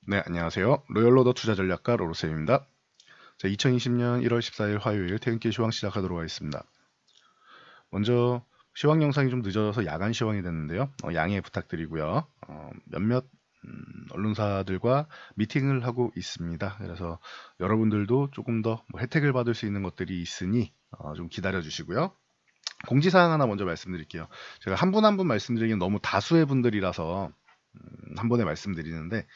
네, 안녕하세요. 로열로더 투자전략가 로로쌤입니다. 자, 2020년 1월 14일 화요일 퇴근길 시황 시작하도록 하겠습니다. 먼저 시황 영상이 좀 늦어서 야간 시황이 됐는데요. 양해 부탁드리고요. 몇몇 언론사들과 미팅을 하고 있습니다. 그래서 여러분들도 조금 더뭐 혜택을 받을 수 있는 것들이 있으니 좀 기다려 주시고요. 공지사항 하나 먼저 말씀드릴게요. 제가 한 분 한 분 말씀드리긴 너무 다수의 분들이라서 한 번에 말씀드리는데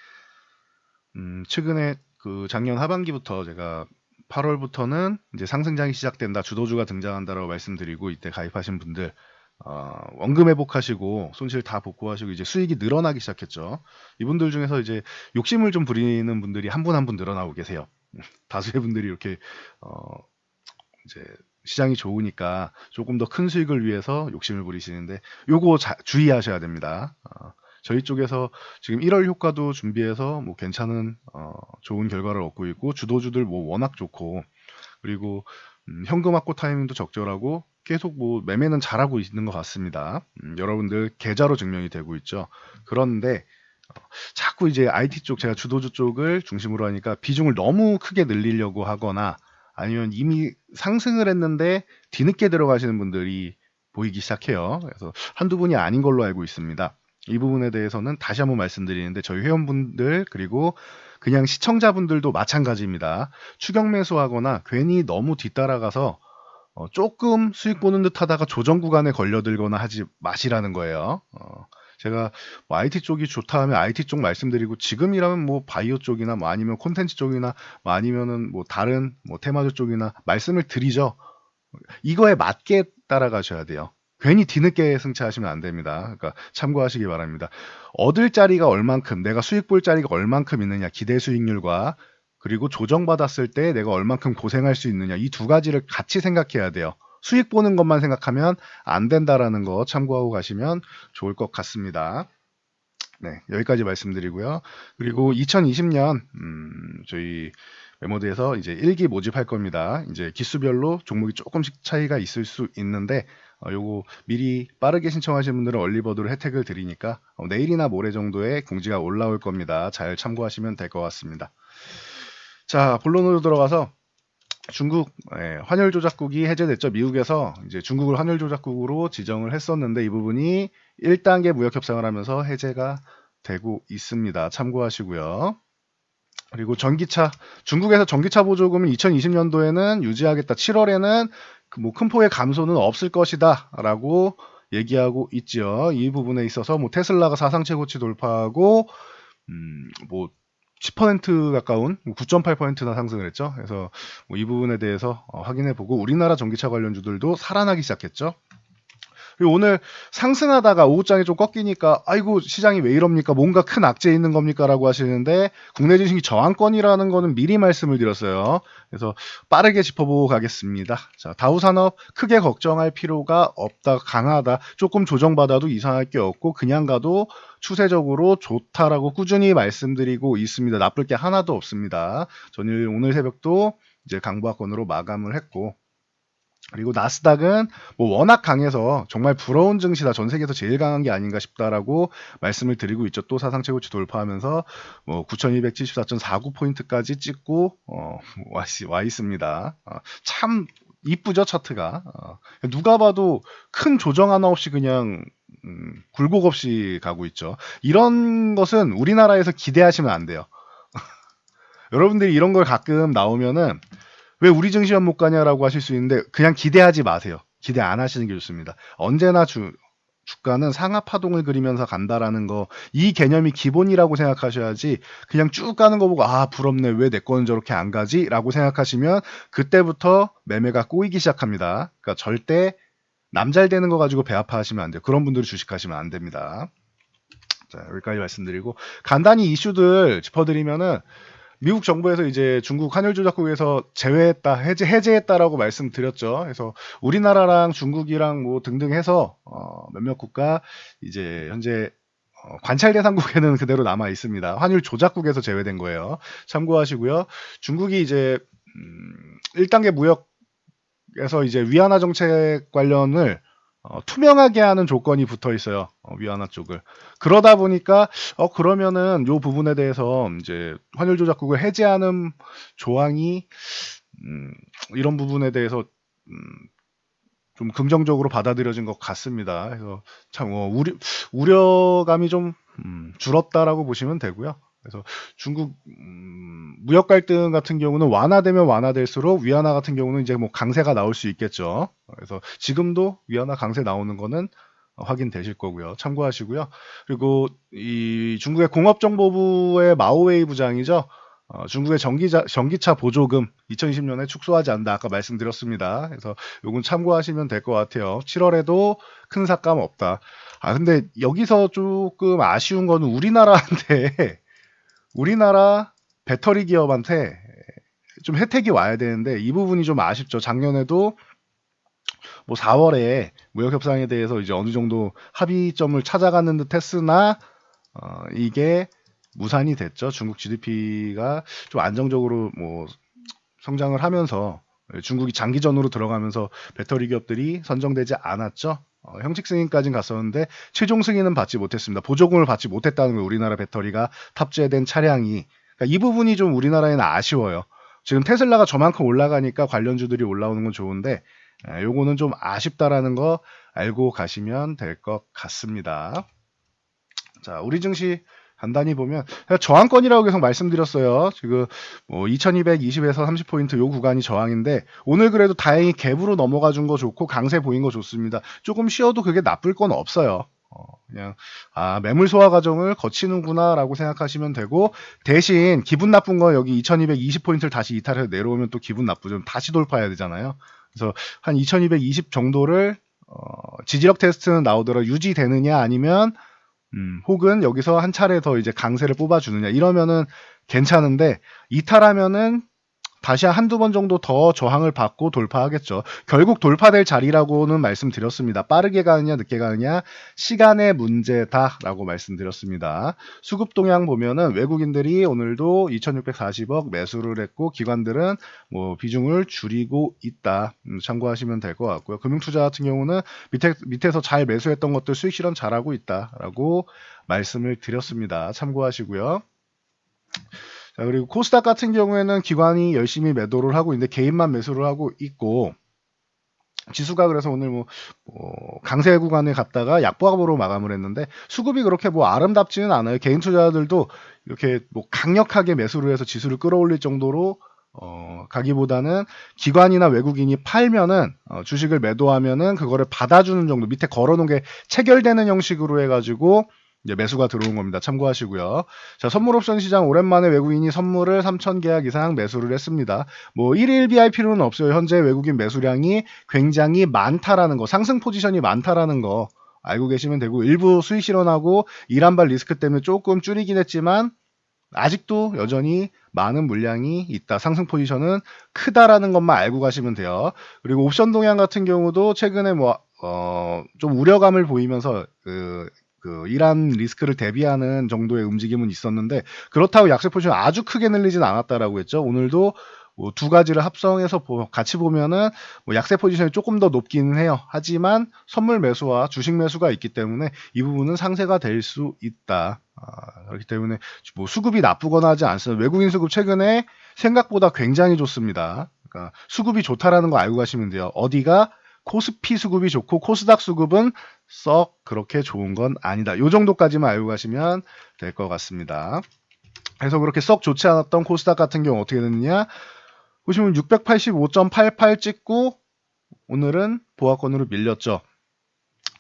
최근에 그 작년 하반기부터 제가 8월부터는 이제 상승장이 시작된다, 주도주가 등장한다라고 말씀드리고 이때 가입하신 분들 원금 회복하시고 손실 다 복구하시고 이제 수익이 늘어나기 시작했죠. 이분들 중에서 이제 욕심을 좀 부리는 분들이 한 분 한 분 늘어나고 계세요. 다수의 분들이 이렇게 어, 이제 시장이 좋으니까 조금 더 큰 수익을 위해서 욕심을 부리시는데 요거 주의하셔야 됩니다. 저희 쪽에서 지금 1월 효과도 준비해서 뭐 괜찮은 좋은 결과를 얻고 있고 주도주들 뭐 워낙 좋고 그리고 현금 확보 타이밍도 적절하고 계속 뭐 매매는 잘하고 있는 것 같습니다. 여러분들 계좌로 증명이 되고 있죠. 그런데 자꾸 이제 IT 쪽 제가 주도주 쪽을 중심으로 하니까 비중을 너무 크게 늘리려고 하거나 아니면 이미 상승을 했는데 뒤늦게 들어가시는 분들이 보이기 시작해요. 그래서 한두 분이 아닌 걸로 알고 있습니다. 이 부분에 대해서는 다시 한번 말씀드리는데 저희 회원분들 그리고 그냥 시청자분들도 마찬가지입니다. 추격 매수하거나 괜히 너무 뒤따라가서 조금 수익 보는 듯 하다가 조정 구간에 걸려들거나 하지 마시라는 거예요. 제가 뭐 IT 쪽이 좋다 하면 IT 쪽 말씀드리고 지금이라면 뭐 바이오 쪽이나 뭐 아니면 콘텐츠 쪽이나 뭐 아니면은 뭐 다른 뭐 테마주 쪽이나 말씀을 드리죠. 이거에 맞게 따라가셔야 돼요. 괜히 뒤늦게 승차하시면 안 됩니다. 그러니까 참고하시기 바랍니다. 얻을 자리가 얼만큼, 내가 수익 볼 자리가 얼만큼 있느냐, 기대 수익률과 그리고 조정받았을 때 내가 얼만큼 고생할 수 있느냐, 이 두 가지를 같이 생각해야 돼요. 수익 보는 것만 생각하면 안 된다라는 거 참고하고 가시면 좋을 것 같습니다. 네, 여기까지 말씀드리고요. 그리고 2020년 저희 메모드에서 이제 일기 모집할 겁니다. 이제 기수별로 종목이 조금씩 차이가 있을 수 있는데 요거 미리 빠르게 신청하시는 분들은 얼리버드로 혜택을 드리니까 내일이나 모레 정도에 공지가 올라올 겁니다. 잘 참고하시면 될 것 같습니다. 자, 본론으로 들어가서 중국 환율 조작국이 해제됐죠. 미국에서 이제 중국을 환율 조작국으로 지정을 했었는데 이 부분이 1단계 무역 협상을 하면서 해제가 되고 있습니다. 참고하시고요. 그리고 전기차, 중국에서 전기차 보조금을 2020년도에는 유지하겠다. 7월에는 뭐 큰 폭의 감소는 없을 것이다라고 얘기하고 있죠. 이 부분에 있어서 뭐 테슬라가 사상 최고치 돌파하고 뭐 10% 가까운 9.8%나 상승을 했죠. 그래서 뭐이 부분에 대해서 확인해 보고 우리나라 전기차 관련주들도 살아나기 시작했죠. 그리고 오늘 상승하다가 오후장에 좀 꺾이니까 아이고 시장이 왜 이럽니까? 뭔가 큰 악재 있는 겁니까? 라고 하시는데 국내 주식이 저항권이라는 거는 미리 말씀을 드렸어요. 그래서 빠르게 짚어보고 가겠습니다. 자, 다우산업 크게 걱정할 필요가 없다. 강하다. 조금 조정받아도 이상할 게 없고 그냥 가도 추세적으로 좋다라고 꾸준히 말씀드리고 있습니다. 나쁠 게 하나도 없습니다. 전일 오늘 새벽도 이제 강보합권으로 마감을 했고 그리고 나스닥은 뭐 워낙 강해서 정말 부러운 증시다. 전 세계에서 제일 강한 게 아닌가 싶다라고 말씀을 드리고 있죠. 또 사상 최고치 돌파하면서 뭐 9274.49포인트까지 찍고 와 있습니다. 참 이쁘죠 차트가. 누가 봐도 큰 조정 하나 없이 그냥 굴곡 없이 가고 있죠. 이런 것은 우리나라에서 기대하시면 안 돼요. 여러분들이 이런 걸 가끔 나오면은 왜 우리 증시만 못 가냐라고 하실 수 있는데 그냥 기대하지 마세요. 기대 안 하시는 게 좋습니다. 언제나 주가는 상하 파동을 그리면서 간다라는 거 이 개념이 기본이라고 생각하셔야지 그냥 쭉 가는 거 보고 아 부럽네 왜 내 거는 저렇게 안 가지라고 생각하시면 그때부터 매매가 꼬이기 시작합니다. 그러니까 절대 남 잘 되는 거 가지고 배 아파하시면 안 돼요. 그런 분들이 주식하시면 안 됩니다. 자 여기까지 말씀드리고 간단히 이슈들 짚어드리면은 미국 정부에서 이제 중국 환율 조작국에서 제외했다, 해제했다라고 말씀드렸죠. 그래서 우리나라랑 중국이랑 뭐 등등 해서 몇몇 국가 이제 현재 관찰 대상국에는 그대로 남아 있습니다. 환율 조작국에서 제외된 거예요. 참고하시고요. 중국이 이제 1단계 무역에서 이제 위안화 정책 관련을 투명하게 하는 조건이 붙어 있어요. 위안화 쪽을. 그러다 보니까 그러면은 요 부분에 대해서 이제 환율 조작국을 해제하는 조항이 이런 부분에 대해서 좀 긍정적으로 받아들여진 것 같습니다. 그래서 참 우려감이 좀 줄었다라고 보시면 되고요. 그래서 중국 무역 갈등 같은 경우는 완화되면 완화될수록 위안화 같은 경우는 이제 뭐 강세가 나올 수 있겠죠. 그래서 지금도 위안화 강세 나오는 거는 확인되실 거고요. 참고하시고요. 그리고 이 중국의 공업정보부의 마오웨이 부장이죠. 중국의 전기차 보조금 2020년에 축소하지 않는다. 아까 말씀드렸습니다. 그래서 요건 참고하시면 될 것 같아요. 7월에도 큰 삭감 없다. 근데 여기서 조금 아쉬운 거는 우리나라 배터리 기업한테 좀 혜택이 와야 되는데 이 부분이 좀 아쉽죠. 작년에도 뭐 4월에 무역 협상에 대해서 이제 어느 정도 합의점을 찾아가는 듯 했으나 이게 무산이 됐죠. 중국 GDP가 좀 안정적으로 뭐 성장을 하면서 중국이 장기전으로 들어가면서 배터리 기업들이 선정되지 않았죠. 형식 승인까지는 갔었는데 최종 승인은 받지 못했습니다. 보조금을 받지 못했다는 거예요. 우리나라 배터리가 탑재된 차량이. 그러니까 이 부분이 좀 우리나라에는 아쉬워요. 지금 테슬라가 저만큼 올라가니까 관련주들이 올라오는 건 좋은데 요거는 좀 아쉽다라는 거 알고 가시면 될 것 같습니다. 자, 우리 증시 간단히 보면 저항권이라고 계속 말씀드렸어요. 지금 뭐 2220에서 30포인트 요 구간이 저항인데 오늘 그래도 다행히 갭으로 넘어가 준 거 좋고 강세 보인 거 좋습니다. 조금 쉬어도 그게 나쁠 건 없어요. 그냥 매물 소화 과정을 거치는구나 라고 생각하시면 되고 대신 기분 나쁜 건 여기 2220포인트를 다시 이탈해서 내려오면 또 기분 나쁘죠. 다시 돌파해야 되잖아요. 그래서 한 2220 정도를 지지력 테스트는 나오더라도 유지되느냐 아니면 혹은 여기서 한 차례 더 이제 강세를 뽑아주느냐 이러면은 괜찮은데 이탈하면은 다시 한두 번 정도 더 저항을 받고 돌파하겠죠. 결국 돌파될 자리라고는 말씀드렸습니다. 빠르게 가느냐 늦게 가느냐 시간의 문제다라고 말씀드렸습니다. 수급 동향 보면은 외국인들이 오늘도 2640억 매수를 했고 기관들은 뭐 비중을 줄이고 있다. 참고하시면 될 것 같고요. 금융투자 같은 경우는 밑에서 잘 매수했던 것들 수익 실현 잘하고 있다라고 말씀을 드렸습니다. 참고하시고요. 자, 그리고 코스닥 같은 경우에는 기관이 열심히 매도를 하고 있는데 개인만 매수를 하고 있고 지수가 그래서 오늘 뭐 강세 구간에 갔다가 약보합으로 마감을 했는데 수급이 그렇게 뭐 아름답지는 않아요. 개인 투자자들도 이렇게 뭐 강력하게 매수를 해서 지수를 끌어올릴 정도로 가기보다는 기관이나 외국인이 팔면은 주식을 매도하면은 그거를 받아주는 정도 밑에 걸어놓은 게 체결되는 형식으로 해가지고 이제 매수가 들어온 겁니다. 참고하시고요. 자, 선물 옵션 시장 오랜만에 외국인이 선물을 3,000계약 이상 매수를 했습니다. 뭐 1일 비할 필요는 없어요. 현재 외국인 매수량이 굉장히 많다라는 거, 상승 포지션이 많다라는 거 알고 계시면 되고 일부 수익 실현하고 이란발 리스크 때문에 조금 줄이긴 했지만 아직도 여전히 많은 물량이 있다. 상승 포지션은 크다라는 것만 알고 가시면 돼요. 그리고 옵션 동향 같은 경우도 최근에 좀 우려감을 보이면서 그 이란 리스크를 대비하는 정도의 움직임은 있었는데 그렇다고 약세 포지션 아주 크게 늘리진 않았다라고 했죠. 오늘도 두 가지를 합성해서 같이 보면은 약세 포지션이 조금 더 높기는 해요. 하지만 선물 매수와 주식 매수가 있기 때문에 이 부분은 상세가 될 수 있다. 그렇기 때문에 뭐 수급이 나쁘거나 하지 않습니다. 외국인 수급 최근에 생각보다 굉장히 좋습니다. 그러니까 수급이 좋다라는 거 알고 가시면 돼요. 어디가 코스피 수급이 좋고 코스닥 수급은 썩 그렇게 좋은 건 아니다. 요 정도까지만 알고 가시면 될 것 같습니다. 그래서 그렇게 썩 좋지 않았던 코스닥 같은 경우 어떻게 됐느냐? 보시면 685.88 찍고 오늘은 보합권으로 밀렸죠.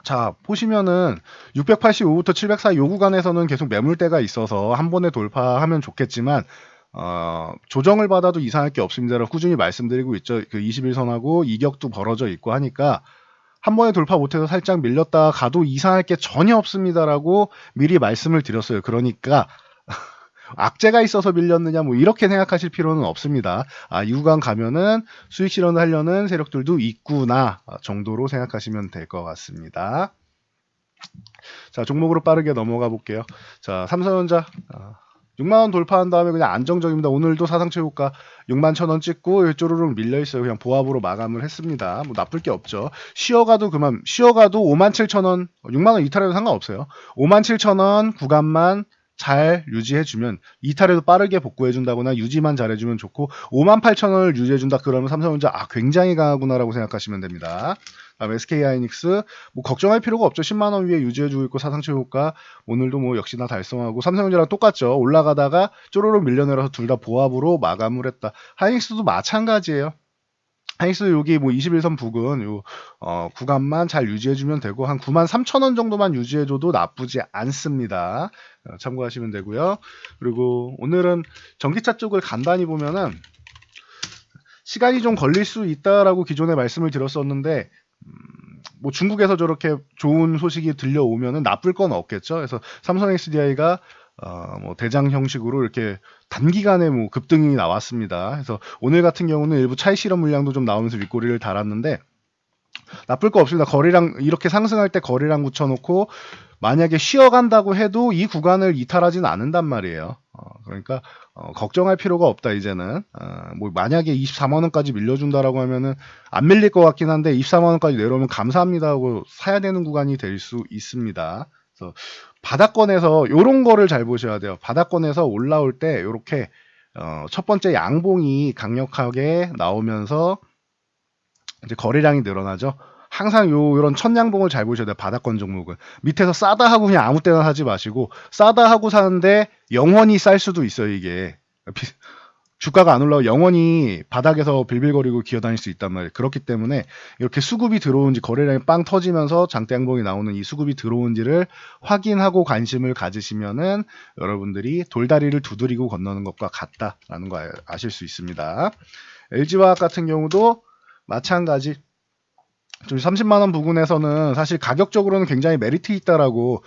자, 보시면은 685부터 704 요 구간에서는 계속 매물대가 있어서 한 번에 돌파하면 좋겠지만 조정을 받아도 이상할 게 없습니다라고 꾸준히 말씀드리고 있죠. 그 21선하고 이격도 벌어져 있고 하니까 한 번에 돌파 못해서 살짝 밀렸다 가도 이상할 게 전혀 없습니다라고 미리 말씀을 드렸어요. 그러니까 악재가 있어서 밀렸느냐 뭐 이렇게 생각하실 필요는 없습니다. 이 구간 가면은 수익 실현을 하려는 세력들도 있구나 정도로 생각하시면 될 것 같습니다. 자, 종목으로 빠르게 넘어가 볼게요. 자, 삼성전자 6만원 돌파한 다음에 그냥 안정적입니다. 오늘도 사상체고가 6만 1,000원 찍고 쪼르륵 밀려있어요. 그냥 보합으로 마감을 했습니다. 뭐 나쁠 게 없죠. 쉬어가도 5만 7천원, 6만원 이탈해도 상관없어요. 5만 7천원 구간만 잘 유지해주면, 이탈해도 빠르게 복구해준다거나 유지만 잘해주면 좋고, 5만 8천원을 유지해준다 그러면 삼성전자 굉장히 강하구나라고 생각하시면 됩니다. 다음 SK하이닉스 뭐 걱정할 필요가 없죠. 10만원 위에 유지해주고 있고, 사상체고가 오늘도 뭐 역시나 달성하고, 삼성전자랑 똑같죠. 올라가다가 쪼르륵 밀려내려서 둘 다 보합으로 마감을 했다. 하이닉스도 마찬가지예요. 하이닉스 여기 뭐 21선 부근 요 구간만 잘 유지해주면 되고, 한 9만 3천원 정도만 유지해줘도 나쁘지 않습니다. 참고하시면 되고요. 그리고 오늘은 전기차 쪽을 간단히 보면은 시간이 좀 걸릴 수 있다라고 기존에 말씀을 드렸었는데, 뭐 중국에서 저렇게 좋은 소식이 들려오면은 나쁠 건 없겠죠. 그래서 삼성 SDI가 뭐 대장 형식으로 이렇게 단기간에 뭐 급등이 나왔습니다. 그래서 오늘 같은 경우는 일부 차익 실현 물량도 좀 나오면서 윗꼬리를 달았는데, 나쁠 거 없습니다. 거래량 이렇게 상승할 때 거래량 붙여놓고 만약에 쉬어간다고 해도 이 구간을 이탈하지는 않는단 말이에요. 그러니까 걱정할 필요가 없다 이제는. 뭐 만약에 24만 원까지 밀려준다라고 하면은 안 밀릴 것 같긴 한데, 24만 원까지 내려오면 감사합니다 하고 사야 되는 구간이 될 수 있습니다. 그래서 바닥권에서 요런 거를 잘 보셔야 돼요. 바닥권에서 올라올 때 요렇게 첫 번째 양봉이 강력하게 나오면서 이제 거래량이 늘어나죠. 항상 요런 천양봉을 잘 보셔야 돼요. 바닥권 종목은 밑에서 싸다 하고 그냥 아무 때나 사지 마시고, 싸다 하고 사는데 영원히 쌀 수도 있어요. 이게 주가가 안 올라고 영원히 바닥에서 빌빌거리고 기어다닐 수 있단 말이에요. 그렇기 때문에 이렇게 수급이 들어온지, 거래량이 빵 터지면서 장대 양봉이 나오는 이 수급이 들어온지를 확인하고 관심을 가지시면은 여러분들이 돌다리를 두드리고 건너는 것과 같다라는 거 아실 수 있습니다. LG화학 같은 경우도 마찬가지. 좀 30만원 부근에서는 사실 가격적으로는 굉장히 메리트 있다라고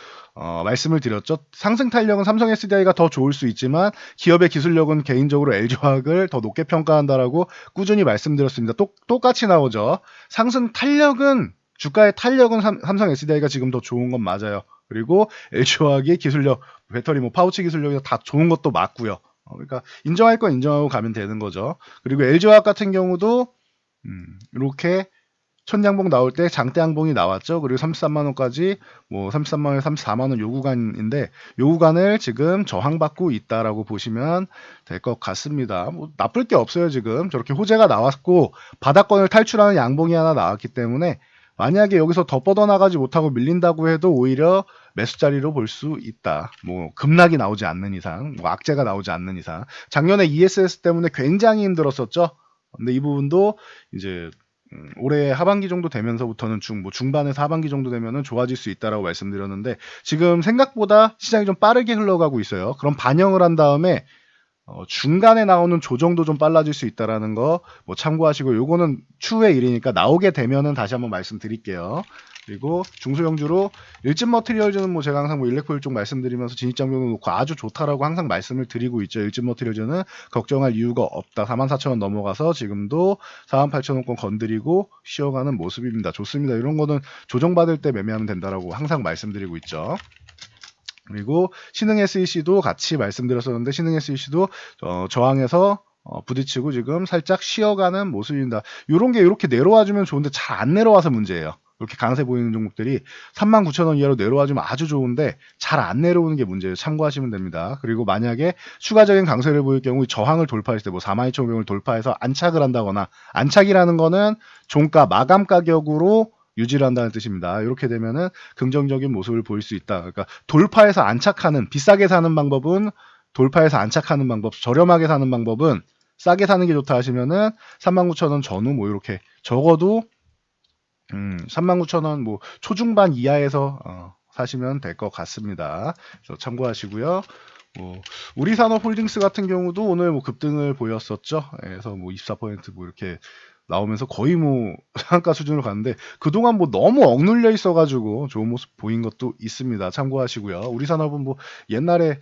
말씀을 드렸죠. 상승 탄력은 삼성 SDI가 더 좋을 수 있지만 기업의 기술력은 개인적으로 LG화학을 더 높게 평가한다라고 꾸준히 말씀드렸습니다. 똑같이 나오죠. 상승 탄력은, 주가의 탄력은 삼성 SDI가 지금 더 좋은 건 맞아요. 그리고 LG화학의 기술력, 배터리 뭐 파우치 기술력이 다 좋은 것도 맞고요. 그러니까 인정할 건 인정하고 가면 되는 거죠. 그리고 LG화학 같은 경우도 이렇게 천양봉 나올 때 장대 양봉이 나왔죠. 그리고 33만원까지, 뭐 33만원, 34만원 요 구간인데, 요 구간을 지금 저항받고 있다라고 보시면 될 것 같습니다. 뭐 나쁠 게 없어요. 지금 저렇게 호재가 나왔고 바닥권을 탈출하는 양봉이 하나 나왔기 때문에, 만약에 여기서 더 뻗어나가지 못하고 밀린다고 해도 오히려 매수 자리로 볼 수 있다. 뭐 급락이 나오지 않는 이상, 뭐 악재가 나오지 않는 이상. 작년에 ESS 때문에 굉장히 힘들었었죠. 근데 이 부분도 이제 올해 하반기 정도 되면서부터는 중반에서 하반기 정도 되면은 좋아질 수 있다라고 말씀드렸는데, 지금 생각보다 시장이 좀 빠르게 흘러가고 있어요. 그럼 반영을 한 다음에 중간에 나오는 조정도 좀 빨라질 수 있다라는 거 뭐 참고하시고, 요거는 추후의 일이니까 나오게 되면은 다시 한번 말씀드릴게요. 그리고 중소형주로 일진 머티리얼즈는 뭐 제가 항상 뭐 일렉포일 쪽 말씀드리면서 진입장벽을 놓고 아주 좋다라고 항상 말씀을 드리고 있죠. 일진 머티리얼즈는 걱정할 이유가 없다. 44,000원 넘어가서 지금도 48,000원권 건드리고 쉬어가는 모습입니다. 좋습니다. 이런 거는 조정받을 때 매매하면 된다라고 항상 말씀드리고 있죠. 그리고 신흥 SEC도 같이 말씀드렸었는데, 신흥 SEC도 저항에서 부딪히고 지금 살짝 쉬어가는 모습입니다. 이런 게 이렇게 내려와주면 좋은데 잘 안 내려와서 문제예요. 이렇게 강세 보이는 종목들이 39,000원 이하로 내려와주면 아주 좋은데 잘 안 내려오는 게 문제예요. 참고하시면 됩니다. 그리고 만약에 추가적인 강세를 보일 경우 저항을 돌파했을 때 뭐 42,500원을 돌파해서 안착을 한다거나, 안착이라는 거는 종가 마감 가격으로 유지를 한다는 뜻입니다. 이렇게 되면은 긍정적인 모습을 보일 수 있다. 그러니까 돌파해서 안착하는, 비싸게 사는 방법은 돌파해서 안착하는 방법, 저렴하게 사는 방법은 싸게 사는 게 좋다 하시면은 39,000원 전후 뭐 이렇게 적어도 39,000원 뭐 초중반 이하에서 사시면 될 것 같습니다. 그래서 참고하시고요. 뭐 우리산업홀딩스 같은 경우도 오늘 뭐 급등을 보였었죠. 그래서 뭐 24%뭐 이렇게 나오면서 거의 뭐 상한가 수준으로 갔는데, 그동안 뭐 너무 억눌려 있어가지고 좋은 모습 보인 것도 있습니다. 참고하시고요. 우리산업은 뭐 옛날에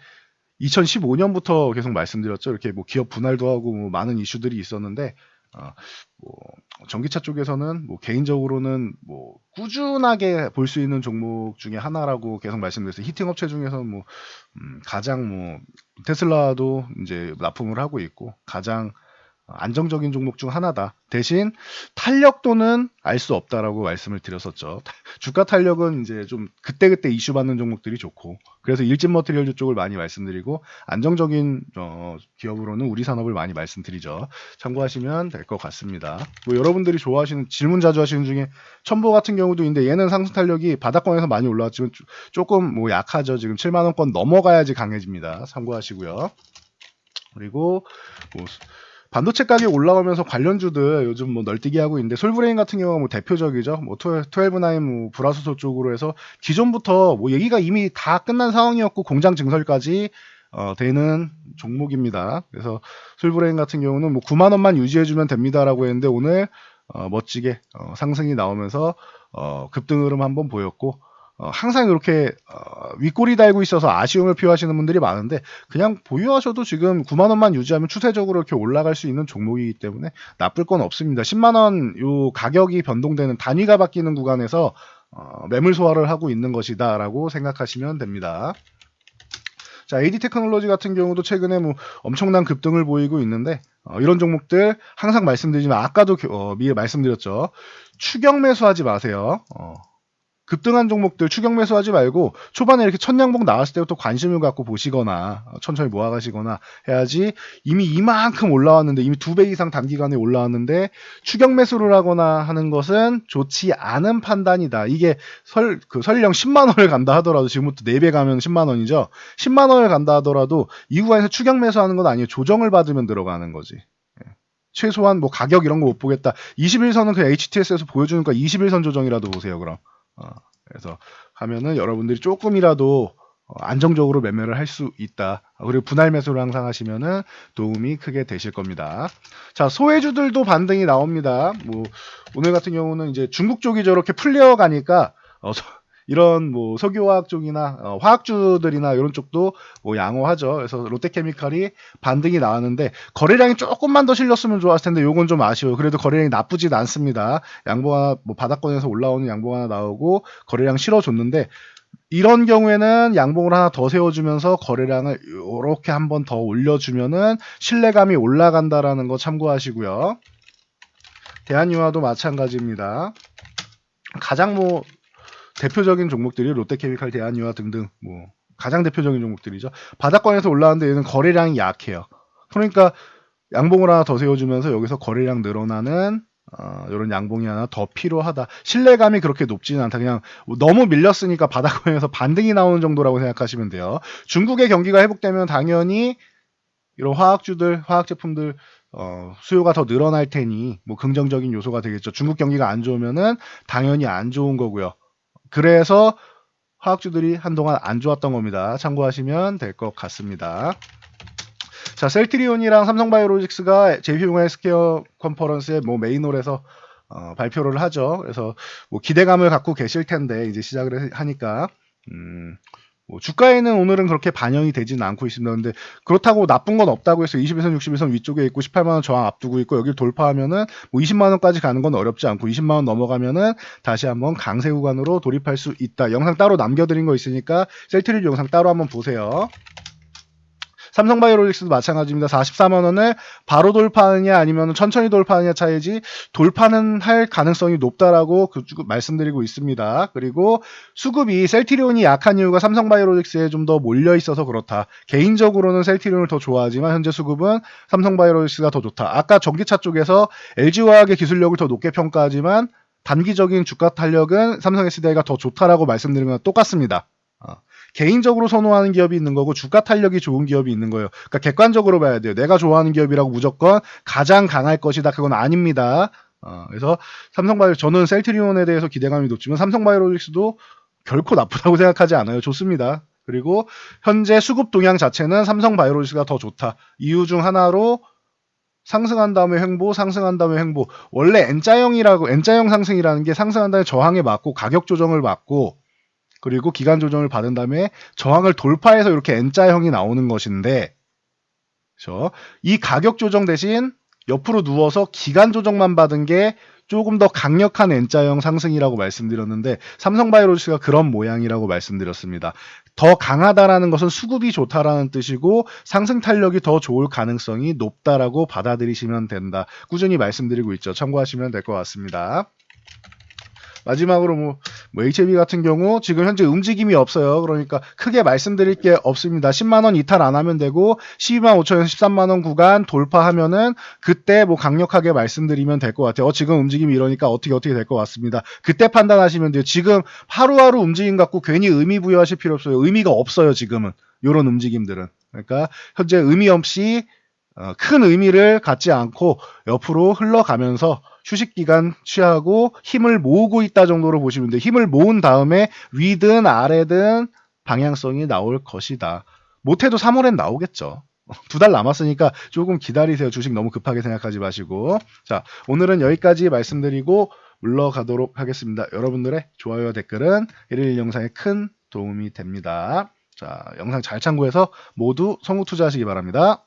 2015년부터 계속 말씀드렸죠. 이렇게 뭐 기업 분할도 하고 뭐 많은 이슈들이 있었는데, 뭐 전기차 쪽에서는 뭐 개인적으로는 뭐 꾸준하게 볼 수 있는 종목 중에 하나라고 계속 말씀드렸어요. 히팅 업체 중에서는 뭐 가장 뭐 테슬라도 이제 납품을 하고 있고 가장 안정적인 종목 중 하나다. 대신 탄력도는 알 수 없다라고 말씀을 드렸었죠. 주가 탄력은 이제 좀 그때그때 이슈 받는 종목들이 좋고, 그래서 일진 머티리얼즈 쪽을 많이 말씀드리고, 안정적인 기업으로는 우리 산업을 많이 말씀드리죠. 참고하시면 될 것 같습니다. 뭐 여러분들이 좋아하시는, 질문 자주 하시는 중에 첨보 같은 경우도 있는데, 얘는 상승 탄력이 바닥권에서 많이 올라왔지만 조금 뭐 약하죠. 지금 7만원권 넘어가야지 강해집니다. 참고하시고요. 그리고 뭐 반도체 가격 올라오면서 관련주들 요즘 뭐 널뛰기 하고 있는데, 솔브레인 같은 경우가 뭐 대표적이죠. 뭐 12나인 뭐 불화수소 쪽으로 해서 기존부터 뭐 얘기가 이미 다 끝난 상황이었고 공장 증설까지 되는 종목입니다. 그래서 솔브레인 같은 경우는 뭐 9만 원만 유지해주면 됩니다라고 했는데, 오늘 멋지게 상승이 나오면서 급등 흐름 한번 보였고, 항상 이렇게 윗꼬리 달고 있어서 아쉬움을 표하시는 분들이 많은데, 그냥 보유하셔도 지금 9만원만 유지하면 추세적으로 이렇게 올라갈 수 있는 종목이기 때문에 나쁠 건 없습니다. 10만원 요 가격이 변동되는, 단위가 바뀌는 구간에서 매물 소화를 하고 있는 것이다 라고 생각하시면 됩니다. 자, AD 테크놀로지 같은 경우도 최근에 뭐 엄청난 급등을 보이고 있는데, 이런 종목들 항상 말씀드리지만, 아까도 미리 말씀드렸죠. 추격 매수하지 마세요. 급등한 종목들 추격 매수하지 말고 초반에 이렇게 천냥봉 나왔을 때부터 관심을 갖고 보시거나 천천히 모아가시거나 해야지. 이미 이만큼 올라왔는데, 이미 2배 이상 단기간에 올라왔는데 추격 매수를 하거나 하는 것은 좋지 않은 판단이다. 이게 설령 10만원을 간다 하더라도, 지금부터 4배 가면 10만원이죠. 10만원을 간다 하더라도 이 구간에서 추격 매수하는 건 아니에요. 조정을 받으면 들어가는 거지. 최소한 뭐 가격 이런 거 못 보겠다. 21선은 그냥 HTS에서 보여주니까 21선 조정이라도 보세요. 그럼 그래서 하면은 여러분들이 조금이라도 안정적으로 매매를 할 수 있다. 그리고 분할 매수를 항상 하시면은 도움이 크게 되실 겁니다. 자, 소외주들도 반등이 나옵니다. 뭐 오늘 같은 경우는 이제 중국 쪽이 저렇게 풀려 가니까 이런 뭐 석유화학 쪽이나 화학주들이나 이런 쪽도 뭐 양호하죠. 그래서 롯데케미칼이 반등이 나왔는데, 거래량이 조금만 더 실렸으면 좋았을 텐데 요건 좀 아쉬워요. 그래도 거래량이 나쁘진 않습니다. 양봉 하나, 뭐 바닥권에서 올라오는 양봉 하나 나오고 거래량 실어줬는데, 이런 경우에는 양봉을 하나 더 세워주면서 거래량을 이렇게 한번 더 올려주면은 신뢰감이 올라간다라는 거 참고하시고요. 대한유화도 마찬가지입니다. 가장 뭐 대표적인 종목들이 롯데케미칼, 대한유화 등등 뭐 가장 대표적인 종목들이죠. 바닥권에서 올라왔는데 얘는 거래량이 약해요. 그러니까 양봉을 하나 더 세워주면서 여기서 거래량 늘어나는 이런 양봉이 하나 더 필요하다. 신뢰감이 그렇게 높지는 않다. 그냥 너무 밀렸으니까 바닥권에서 반등이 나오는 정도라고 생각하시면 돼요. 중국의 경기가 회복되면 당연히 이런 화학주들, 화학제품들 수요가 더 늘어날 테니 뭐 긍정적인 요소가 되겠죠. 중국 경기가 안 좋으면은 당연히 안 좋은 거고요. 그래서 화학주들이 한동안 안 좋았던 겁니다. 참고하시면 될 것 같습니다. 자, 셀트리온이랑 삼성바이오로직스가 JP모건 헬스케어 컨퍼런스의 뭐 메인홀에서 발표를 하죠. 그래서 뭐 기대감을 갖고 계실 텐데, 이제 시작을 하니까 뭐 주가에는 오늘은 그렇게 반영이 되지는 않고 있습니다. 근데 그렇다고 나쁜 건 없다고 해서 21선, 61선 위쪽에 있고 18만원 저항 앞두고 있고 여기를 돌파하면은 뭐 20만원까지 가는 건 어렵지 않고, 20만원 넘어가면은 다시 한번 강세 구간으로 돌입할 수 있다. 영상 따로 남겨드린 거 있으니까 셀트리온 영상 따로 한번 보세요. 삼성바이오로직스도 마찬가지입니다. 44만원을 바로 돌파하느냐 아니면 천천히 돌파하느냐 차이지, 돌파는 할 가능성이 높다라고 말씀드리고 있습니다. 그리고 수급이 셀트리온이 약한 이유가 삼성바이오로직스에 좀 더 몰려 있어서 그렇다. 개인적으로는 셀트리온을 더 좋아하지만 현재 수급은 삼성바이오로직스가 더 좋다. 아까 전기차 쪽에서 LG화학의 기술력을 더 높게 평가하지만 단기적인 주가 탄력은 삼성 SDI가 더 좋다라고 말씀드린 건 똑같습니다. 개인적으로 선호하는 기업이 있는 거고 주가 탄력이 좋은 기업이 있는 거예요. 그러니까 객관적으로 봐야 돼요. 내가 좋아하는 기업이라고 무조건 가장 강할 것이다. 그건 아닙니다. 그래서 저는 셀트리온에 대해서 기대감이 높지만 삼성바이오로직스도 결코 나쁘다고 생각하지 않아요. 좋습니다. 그리고 현재 수급 동향 자체는 삼성바이오로직스가 더 좋다. 이유 중 하나로 상승한 다음에 횡보, 상승한 다음에 횡보. 원래 N자형 상승이라는 게 상승한 다음에 저항에 맞고 가격 조정을 받고 그리고 기간 조정을 받은 다음에 저항을 돌파해서 이렇게 N자형이 나오는 것인데, 그렇죠? 이 가격 조정 대신 옆으로 누워서 기간 조정만 받은 게 조금 더 강력한 N자형 상승이라고 말씀드렸는데 삼성바이오로직스가 그런 모양이라고 말씀드렸습니다. 더 강하다라는 것은 수급이 좋다라는 뜻이고 상승 탄력이 더 좋을 가능성이 높다라고 받아들이시면 된다. 꾸준히 말씀드리고 있죠. 참고하시면 될 것 같습니다. 마지막으로 뭐 HLB 같은 경우 지금 현재 움직임이 없어요. 그러니까 크게 말씀드릴 게 없습니다. 10만원 이탈 안 하면 되고 12만 5천에서 13만원 구간 돌파하면은 그때 뭐 강력하게 말씀드리면 될 것 같아요. 지금 움직임이 이러니까 어떻게 될 것 같습니다. 그때 판단하시면 돼요. 지금 하루하루 움직임 갖고 괜히 의미 부여하실 필요 없어요. 의미가 없어요. 지금은 이런 움직임들은. 그러니까 현재 의미 없이 큰 의미를 갖지 않고 옆으로 흘러가면서 휴식 기간 취하고 힘을 모으고 있다 정도로 보시면 돼요. 힘을 모은 다음에 위든 아래든 방향성이 나올 것이다. 못해도 3월엔 나오겠죠. 2달 남았으니까 조금 기다리세요. 주식 너무 급하게 생각하지 마시고. 자, 오늘은 여기까지 말씀드리고 물러가도록 하겠습니다. 여러분들의 좋아요와 댓글은 일일 영상에 큰 도움이 됩니다. 자, 영상 잘 참고해서 모두 성공 투자하시기 바랍니다.